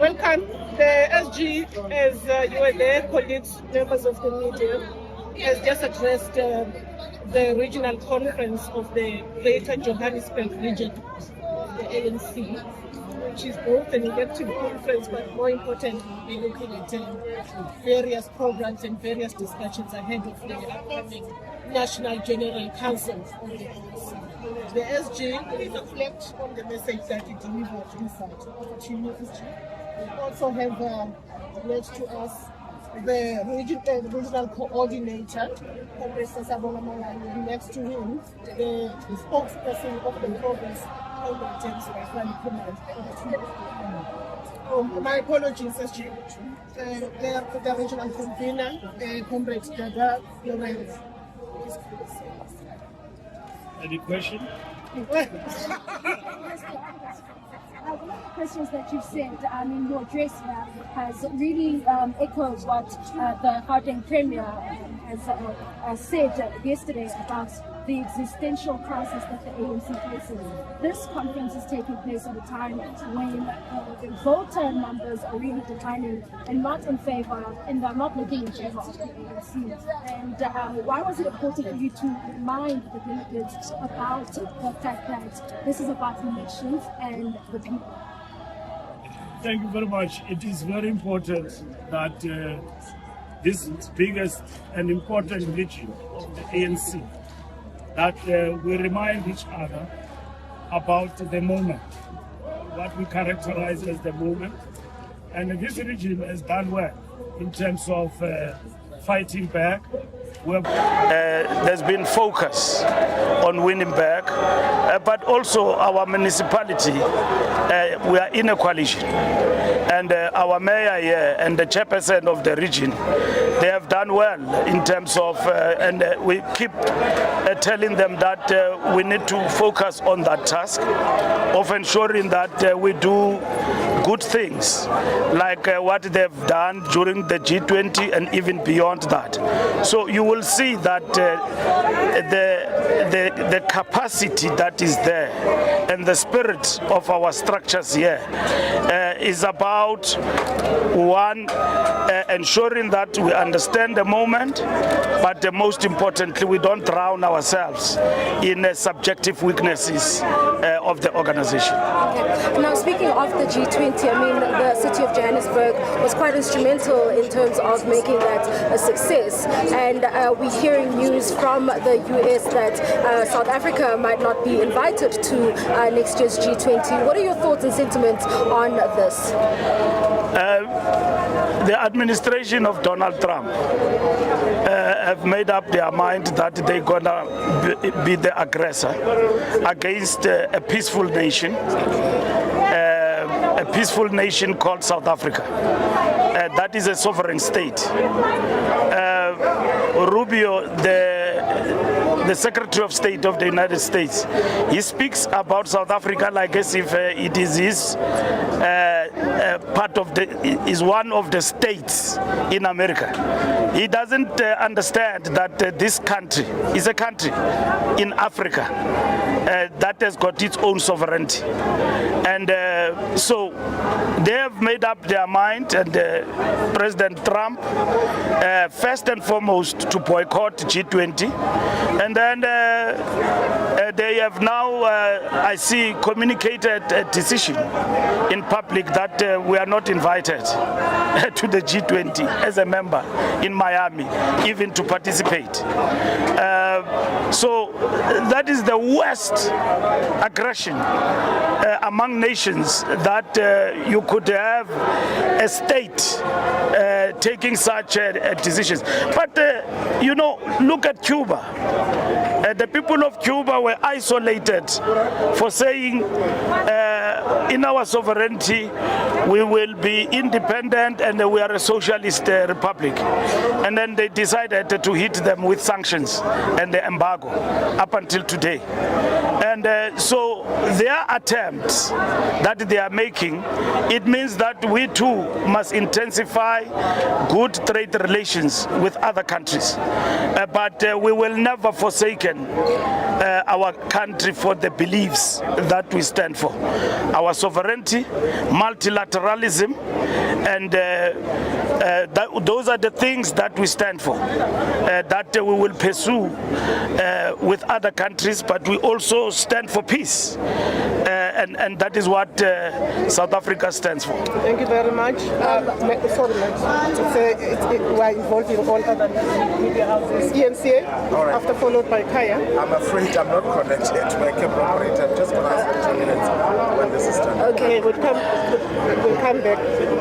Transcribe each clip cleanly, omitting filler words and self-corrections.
Welcome. The SG, as you were there, colleagues, members of the media, has just addressed the regional conference of the Greater Johannesburg region of the ANC, which is both an elective conference, but more importantly, we're looking at various programs and various discussions ahead of the upcoming National General Council of the ANC. The SG will reflect on the message that it delivered inside. Over to you, SG. We also have next to us the regional coordinator, Professor Sabona Malani, next to him, the spokesperson of the province, my apologies, SG. The regional convener, Comrade Dada Lorenz. Any question? One of the questions that you've said in your address here has really echoed what the Gauteng Premier has said yesterday about the existential crisis that the ANC faces. This conference is taking place at a time when voter numbers are really declining and not in favor, and they're not looking in favor of the ANC. And why was it important for you to remind the delegates about the fact that this is about the nations and the people? Thank you very much. It is very important that this biggest and important region of the ANC, that we remind each other about the moment, what we characterize as the moment. And this region has done well in terms of fighting back. There's been focus on winning back, but also our municipality, we are in a coalition. And our mayor here and the chairperson of the region, they have done well in terms of, and we keep telling them that we need to focus on that task of ensuring that we do good things like what they've done during the G20 and even beyond that. So you will see that the capacity that is there and the spirit of our structures here is about one, ensuring that we understand the moment, but most importantly, we don't drown ourselves in subjective weaknesses of the organization. Okay. Now, speaking of the G20, I mean, the city of Johannesburg was quite instrumental in terms of making that a success. And we're hearing news from the US that South Africa might not be invited to next year's G20. What are your thoughts and sentiments on this? The administration of Donald Trump have made up their mind that they're gonna be the aggressor against a peaceful nation. A peaceful nation called South Africa. That is a sovereign state. Rubio, the Secretary of State of the United States, he speaks about South Africa like as if it is his part of is one of the states in America. He doesn't understand that this country is a country in Africa that has got its own sovereignty. And so they have made up their mind, and President Trump, first and foremost, to boycott G20. And then they have now, I see, communicated a decision in public that we are not invited to the G20 as a member in Miami, even to participate. So that is the worst aggression among nations that you could have a state taking such decisions. But, you know, look at Cuba. The people of Cuba were isolated for saying in our sovereignty we will be independent and we are a socialist republic. And then they decided to hit them with sanctions and the embargo up until today. And so their attempts that they are making, it means that we too must intensify good trade relations with other countries. But we will never forsake strengthen our country for the beliefs that we stand for. Our sovereignty, multilateralism, and those are the things that we stand for, that we will pursue with other countries, but we also stand for peace. And that is what South Africa stands for. Thank you very much. Sorry, we are involved in all other media houses. ENCA, right. after followed by Kaya. I'm afraid I'm not connected to my camera operator. I'm just going to ask 2 minutes when this is done. Okay, we'll come back.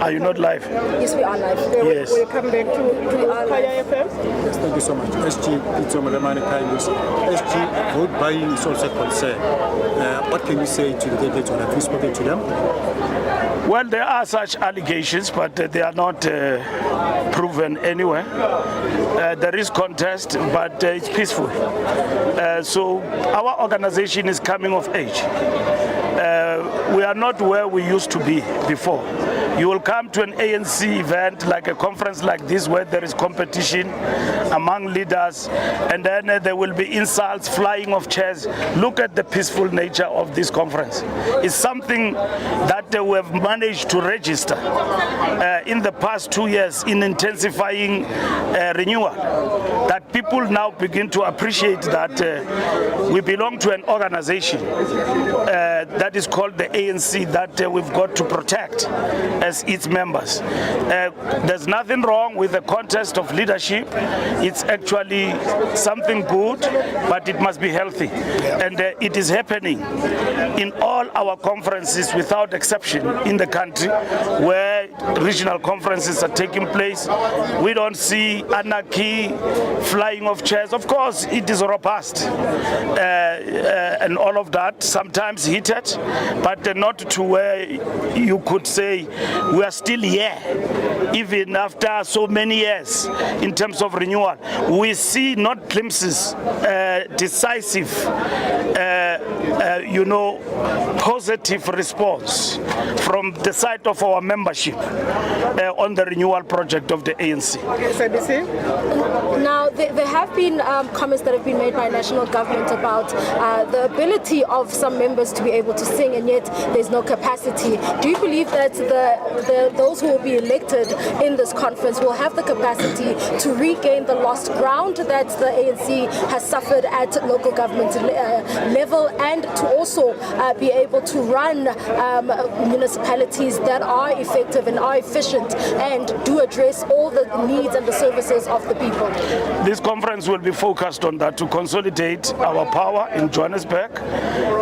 Are you not live? Yes, we are live. Yes. We'll come back to Kaya FM. Yes, thank you so much. SG, it's Omalemani Kindness. SG, vote buying is also a concern. What can you say to the delegates, or have you spoken to them? Well, there are such allegations, but they are not proven anywhere. There is contest, but it's peaceful. So our organization is coming of age. We are not where we used to be before. You will come to an ANC event, like a conference like this, where there is competition among leaders, and then there will be insults, flying of chairs. Look at the peaceful nature of this conference. It's something that we have managed to register in the past 2 years in intensifying renewal, that people now begin to appreciate that we belong to an organization that is called the ANC, that we've got to protect as its members. There's nothing wrong with the contest of leadership. It's actually something good, but it must be healthy. And it is happening in all our conferences without exception in the country, where regional conferences are taking place. We don't see anarchy, flying of chairs. Of course, it is robust and all of that, sometimes heated, but not to where you could say we are still here, even after so many years in terms of renewal. We see not glimpses, decisive, positive response from the side of our membership on the renewal project of the ANC. Now, there have been comments that have been made by national government about the ability of some members to be able to sing, and yet there's no capacity. Do you believe that those who will be elected in this conference will have the capacity to regain the lost ground that the ANC has suffered at local government level, and to also be able to run municipalities that are effective and are efficient and do address all the needs and the services of the people? This conference will be focused on that, to consolidate our power in Johannesburg,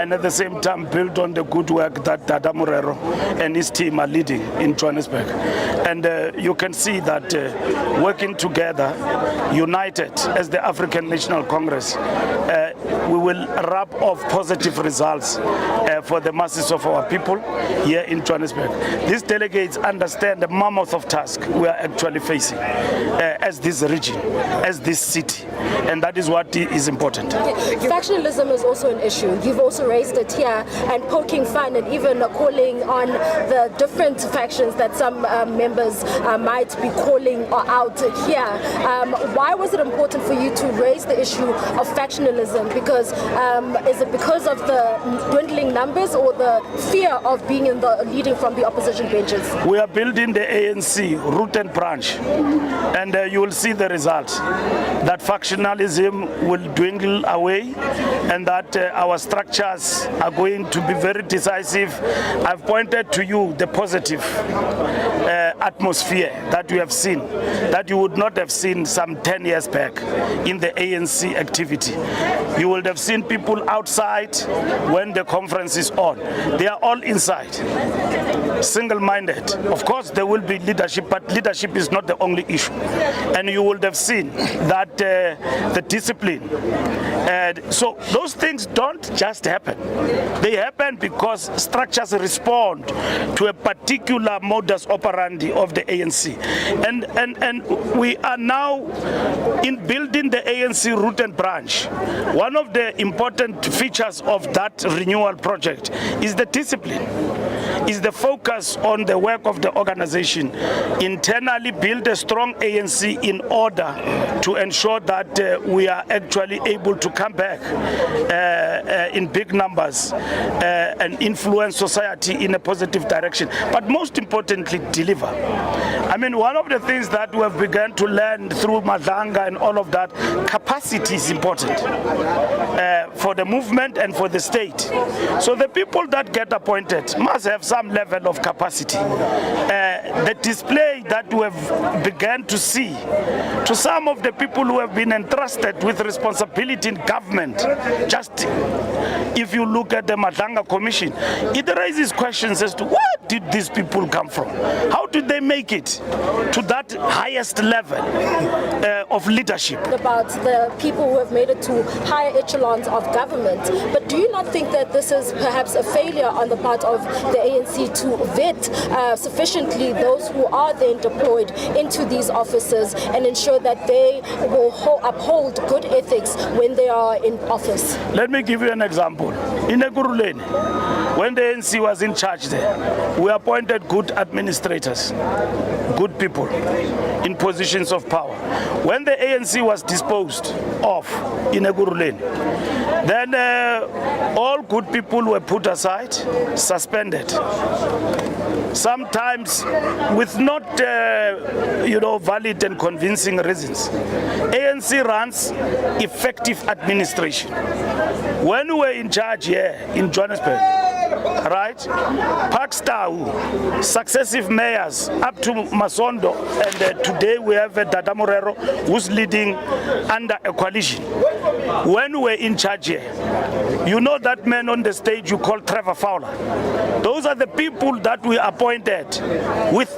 and at the same time build on the good work that Dada Morero and his team are leading in Johannesburg. And you can see that working together, united as the African National Congress, we will wrap off positive results for the masses of our people here in Johannesburg. These delegates understand the mammoth of task we are actually facing as this region, as this city, and that is what is important. Factionalism is also an issue. You've also raised it here, and poking fun and even calling on the different factions that some members might be calling out here. Why was it important for you to raise the issue of factionalism? Because is it because of the dwindling numbers or the fear of being in the leading from the opposition benches? We are building the ANC root and branch, and you will see the results. That factionalism will dwindle away, and that our structures are going to be very decisive. I've pointed to you the positive atmosphere that we have seen, that you would not have seen some 10 years back in the ANC activity. You would have seen people outside when the conference is on. They are all inside, single-minded. Of course, there will be leadership, but leadership is not the only issue. And you would have seen that the discipline. So those things don't just happen. They happen because structures respond to a particular modus operandi of the ANC. And we are now in building the ANC root and branch. One of the important features of that renewal project project is the discipline, is the focus on the work of the organization. Internally build a strong ANC in order to ensure that we are actually able to come back in big numbers and influence society in a positive direction. But most importantly, deliver. I mean, one of the things that we have begun to learn through Madanga and all of that, capacity is important for the movement and for the state. So the people that get appointed must have some level of capacity. The display that we have begun to see to some of the people who have been entrusted with responsibility in government, just if you look at the Madanga Commission, it raises questions as to where did these people come from? How did they make it to that highest level of leadership? About the people who have made it to higher echelons of government, but do you not think that this is perhaps a failure on the part of the ANC to vet sufficiently those who are then deployed into these offices and ensure that they will uphold good ethics when they are in office? Let me give you an example. In Ekurhuleni, when the ANC was in charge there, we appointed good administrators, good people in positions of power. When the ANC was disposed of in Ekurhuleni, then all good people were put aside, suspended. Sometimes with not valid and convincing reasons. ANC runs effective administration. When we were in charge here in Johannesburg, right, Pakstau, successive mayors up to Masondo, and today we have Dada Morero who's leading under a coalition. When we were in charge here, you know that man on the stage you call Trevor Fowler. Those are the people that we appointed with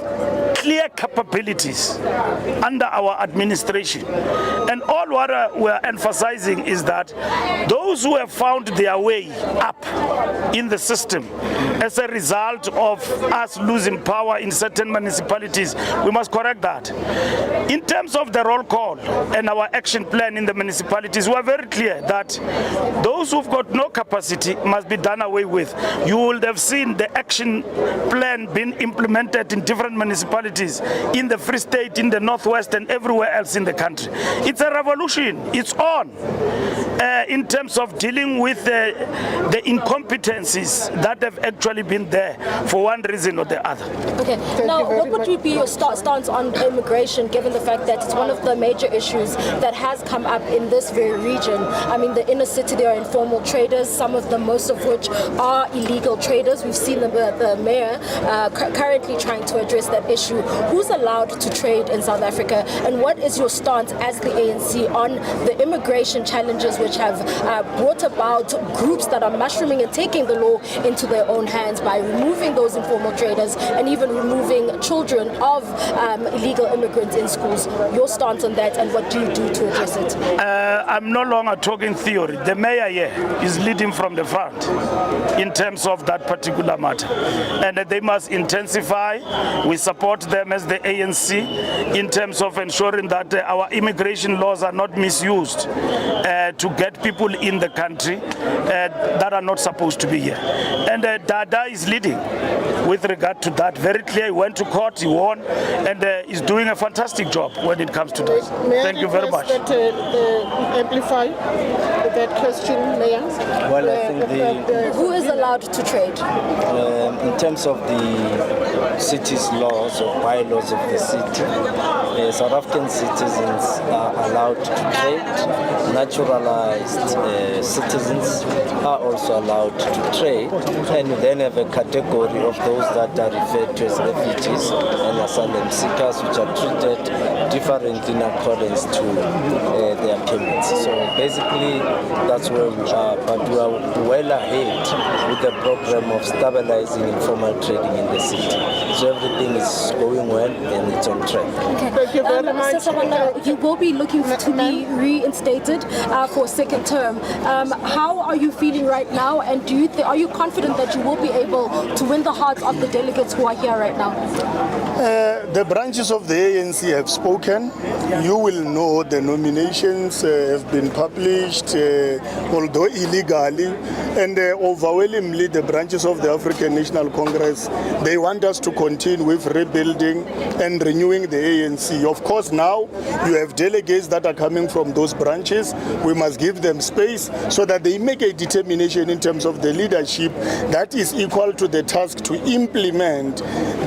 clear capabilities under our administration. And all what we're emphasizing is that those who have found their way up in the system as a result of us losing power in certain municipalities, we must correct that. In terms of the roll call and our action plan in the municipalities, we are very clear that those who've got no capacity must be done away with. You would have seen the action plan being implemented in different municipalities in the Free State, in the Northwest, and everywhere else in the country. It's a revolution. It's on in terms of dealing with the incompetencies that have actually been there for one reason or the other. Okay. Now, what would be your stance on immigration, given the fact that it's one of the major issues that has come up in this very region? I mean, the inner city, there are informal traders, some of them, most of which are illegal traders. We've seen the mayor currently trying to address that issue. Who's allowed to trade in South Africa, and what is your stance as the ANC on the immigration challenges which have brought about groups that are mushrooming and taking the law into their own hands by removing those informal traders and even removing children of illegal immigrants in schools? Your stance on that, and what do you do to address it? I'm no longer talking theory. The mayor here is leading from the front in terms of that particular matter, and they must intensify. We support them as the ANC in terms of ensuring that our immigration laws are not misused to get people in the country that are not supposed to be here. And Dada is leading with regard to that. Very clear. He went to court, he won, and is doing a fantastic job when it comes to that. Thank you very much. Amplify that question, Mayor. Well, I think who is allowed to trade? In terms of the city's laws or bylaws of the city, South African citizens are allowed to trade. Naturalized citizens are also allowed to trade, and you then have a category of those that are referred to as refugees and asylum seekers, which are treated differently in accordance to their payments. So basically, that's where we are, but we are well ahead with the program of stabilizing informal trading in the city. So everything is going well and it's on track. Okay. Thank you very much. Sasawanda, you will be looking to be reinstated for a second term. How are you feeling right now, and are you confident that you will be able to win the hearts of the delegates who are here right now? The branches of the ANC have spoken. You will know the nominations have been published. although illegally, and overwhelmingly the branches of the African National Congress, they want us to continue with rebuilding and renewing the ANC. Of course, now you have delegates that are coming from those branches. We must give them space so that they make a determination in terms of the leadership that is equal to the task to implement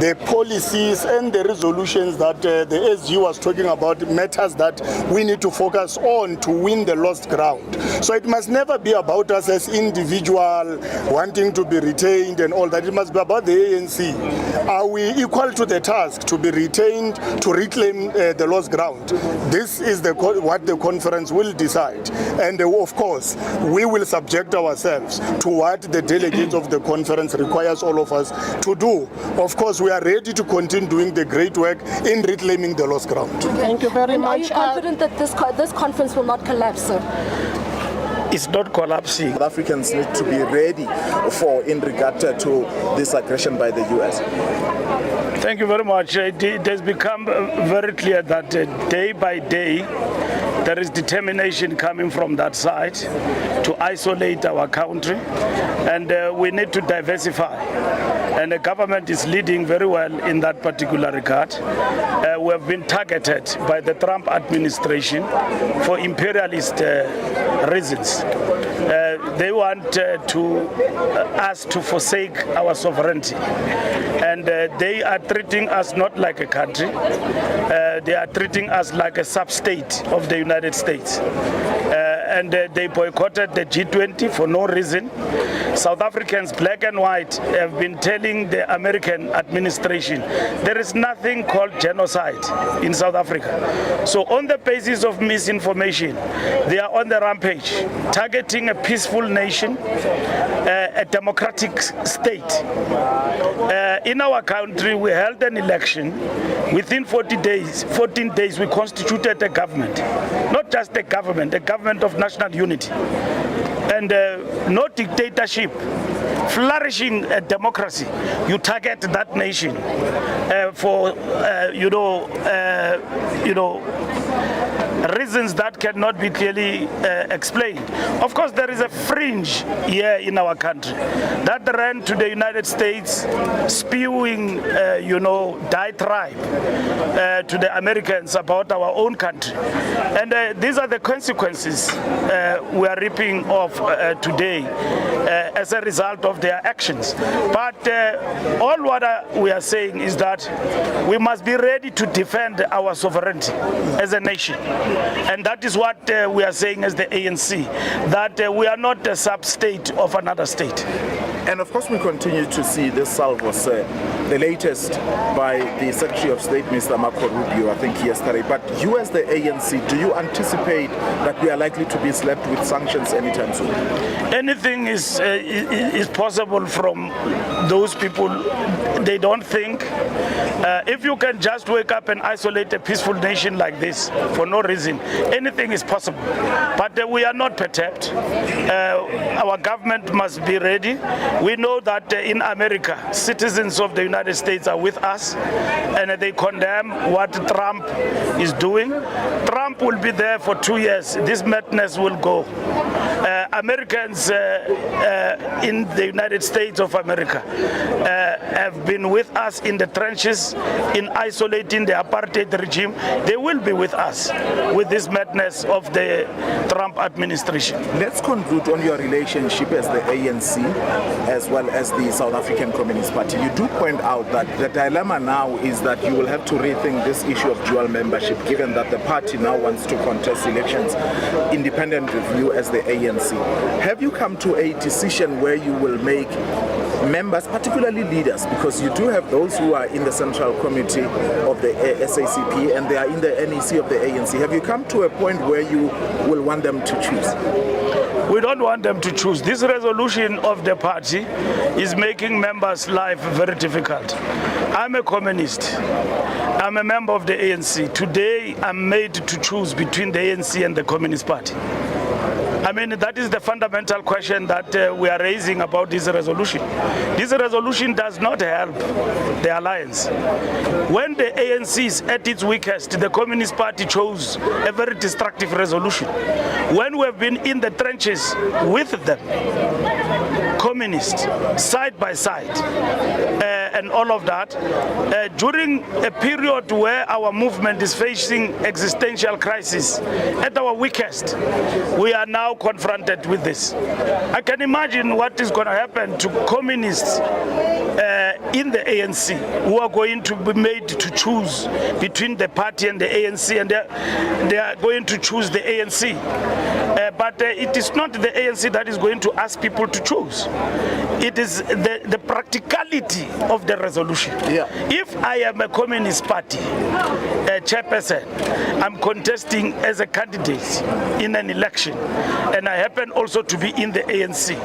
the policies and the resolutions that the SG was talking about, matters that we need to focus on to win the lost ground. So it must never be about us as individual wanting to be retained and all that. It must be about the ANC. Are we equal to the task to be retained to reclaim the lost ground? This is what the conference will decide. And of course, we will subject ourselves to what the delegates of the conference requires all of us to do. Of course, we are ready to continue doing the great work in reclaiming the lost ground. Thank you very much. Are you confident that this conference will not collapse, sir? It's not collapsing. South Africans need to be ready for in regard to this aggression by the US. Thank you very much. It has become very clear that day by day there is determination coming from that side to isolate our country, and we need to diversify. And the government is leading very well in that particular regard. We have been targeted by the Trump administration for imperialist reasons. They want us to forsake our sovereignty, and they are treating us not like a country. They are treating us like a sub-state of the United States. And they boycotted the G20 for no reason. South Africans, black and white, have been telling the American administration there is nothing called genocide in South Africa. So on the basis of misinformation, they are on the rampage, targeting a peaceful nation, a democratic state. In our country, we held an election. Within 14 days, we constituted a government. Not just a government of national unity. And no dictatorship, flourishing democracy. You target that nation for reasons that cannot be clearly explained. Of course, there is a fringe here in our country that ran to the United States, spewing, diatribe to the Americans about our own country. And these are the consequences we are reaping off today as a result of their actions. But all what we are saying is that we must be ready to defend our sovereignty as a nation. And that is what we are saying as the ANC, that we are not a sub-state of another state. And of course we continue to see this salvos, the latest by the Secretary of State, Mr. Marco Rubio, I think yesterday. But you as the ANC, do you anticipate that we are likely to be slapped with sanctions anytime soon? Anything is possible from those people. They don't think. If you can just wake up and isolate a peaceful nation like this for no reason, anything is possible. But we are not perturbed. Our government must be ready. We know that in America, citizens of the United States are with us, and they condemn what Trump is doing. Trump will be there for 2 years. This madness will go. Americans in the United States of America have been with us in the trenches in isolating the apartheid regime. They will be with us with this madness of the Trump administration. Let's conclude on your relationship as the ANC as well as the South African Communist Party. You do point out that the dilemma now is that you will have to rethink this issue of dual membership, given that the party now wants to contest elections independent of you as the ANC. Have you come to a decision where you will make members, particularly leaders, because you do have those who are in the Central Committee of the SACP and they are in the NEC of the ANC. Have you come to a point where you will want them to choose? We don't want them to choose. This resolution of the party is making members' life very difficult. I'm a communist. I'm a member of the ANC. Today, I'm made to choose between the ANC and the Communist Party. I mean, that is the fundamental question that we are raising about this resolution. This resolution does not help the alliance. When the ANC is at its weakest, the Communist Party chose a very destructive resolution. When we have been in the trenches with them, communists, side by side, and all of that, during a period where our movement is facing existential crisis, at our weakest, we are now confronted with this. I can imagine what is going to happen to communists in the ANC who are going to be made to choose between the party and the ANC, and they are going to choose the ANC. But it is not the ANC that is going to ask people to choose. It is the practicality of the resolution. Yeah. If I am a Communist Party chairperson, I'm contesting as a candidate in an election, and I happen also to be in the ANC.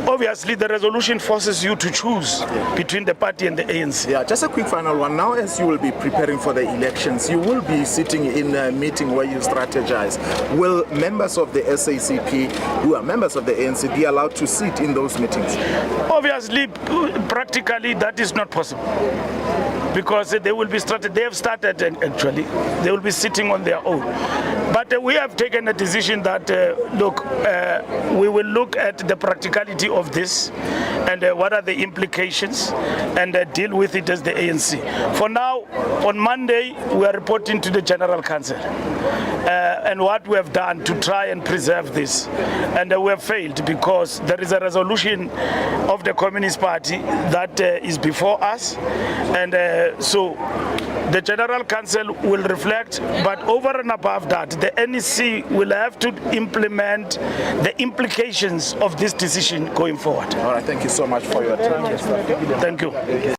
Obviously, the resolution forces you to choose between the party and the ANC. Yeah, just a quick final one. Now, as you will be preparing for the elections, you will be sitting in a meeting where you strategize. Will members of the SACP, who are members of the ANC, be allowed to sit in those meetings? Obviously, practically, that is not possible, because they will be started. They have started actually. They will be sitting on their own. But we have taken a decision that look, we will look at the practicality of this and what are the implications, and deal with it as the ANC. For now, on Monday, we are reporting to the General Council and what we have done to try and preserve this, and we have failed because there is a resolution of the Communist Party that is before us, and so the General Council will reflect, but over and above that, the NEC will have to implement the implications of this decision going forward. All right, thank you so much for your time. Thank you.